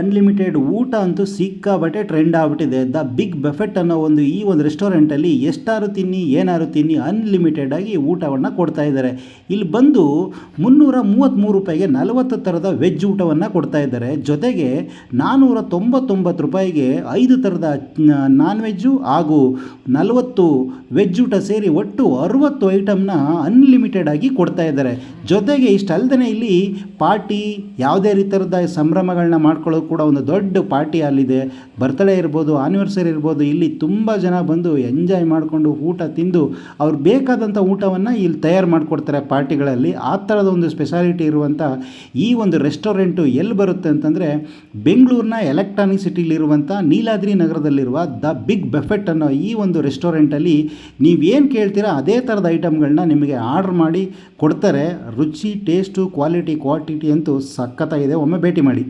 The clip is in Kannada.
ಅನ್ಲಿಮಿಟೆಡ್ ಊಟ ಅಂತೂ ಸಿಕ್ಕಾಬಟ್ಟೆ ಟ್ರೆಂಡ್ ಆಗ್ಬಿಟ್ಟಿದೆ. ದ ಬಿಗ್ ಬಫೆಟ್ ಅನ್ನೋ ಈ ಒಂದು ರೆಸ್ಟೋರೆಂಟಲ್ಲಿ ಎಷ್ಟಾರು ತಿನ್ನಿ ಏನಾರು ತಿನ್ನಿ ಅನ್ಲಿಮಿಟೆಡ್ ಆಗಿ ಊಟವನ್ನು ಕೊಡ್ತಾ ಇದ್ದಾರೆ. ಇಲ್ಲಿ ಬಂದು ₹333 40 ಥರದ ವೆಜ್ ಊಟವನ್ನು ಕೊಡ್ತಾ ಇದ್ದಾರೆ. ಜೊತೆಗೆ ₹499 5 ಥರದ ನಾನ್ ವೆಜ್ಜು ಹಾಗೂ 40 ವೆಜ್ ಊಟ ಸೇರಿ ಒಟ್ಟು 60 ಐಟಮ್ನ ಅನ್ಲಿಮಿಟೆಡ್ ಆಗಿ ಕೊಡ್ತಾ ಇದ್ದಾರೆ. ಜೊತೆಗೆ ಇಷ್ಟಲ್ದೇ ಇಲ್ಲಿ ಪಾರ್ಟಿ ಯಾವುದೇ ರೀತಿಯದ ಸಂಭ್ರಮಗಳನ್ನ ಮಾಡ್ಕೊಳ್ಳೋದು ಕೂಡ ಒಂದು ದೊಡ್ಡ ಪಾರ್ಟಿ ಅಲ್ಲಿದೆ. ಬರ್ತ್ಡೇ ಇರ್ಬೋದು, ಆನಿವರ್ಸರಿ ಇರ್ಬೋದು, ಇಲ್ಲಿ ತುಂಬ ಜನ ಬಂದು ಎಂಜಾಯ್ ಮಾಡಿಕೊಂಡು ಊಟ ತಿಂದು ಅವ್ರಿಗೆ ಬೇಕಾದಂಥ ಊಟವನ್ನು ಇಲ್ಲಿ ತಯಾರು ಮಾಡಿಕೊಡ್ತಾರೆ ಪಾರ್ಟಿಗಳಲ್ಲಿ. ಆ ಥರದ ಒಂದು ಸ್ಪೆಷಾಲಿಟಿ ಇರುವಂಥ ಈ ಒಂದು ರೆಸ್ಟೋರೆಂಟು ಎಲ್ಲಿ ಬರುತ್ತೆ ಅಂತಂದರೆ ಬೆಂಗಳೂರಿನ ಎಲೆಕ್ಟ್ರಾನಿಕ್ ಸಿಟಿಲಿರುವಂಥ ನೀಲಾದ್ರಿ ನಗರದಲ್ಲಿರುವ ದ ಬಿಗ್ ಬಫೆಟ್ ಅನ್ನೋ ಈ ಒಂದು ರೆಸ್ಟೋರೆಂಟಲ್ಲಿ ನೀವೇನು ಕೇಳ್ತೀರಾ ಅದೇ ಥರದ ಐಟಮ್ಗಳನ್ನ ನಿಮಗೆ ಆರ್ಡ್ರ್ ಮಾಡಿ ಕೊಡ್ತಾರೆ. ರುಚಿ, ಟೇಸ್ಟು, ಕ್ವಾಲಿಟಿ ಅಂತೂ ಸಖತ್ತಾಗಿದೆ. ಒಮ್ಮೆ ಭೇಟಿ ಮಾಡಿ.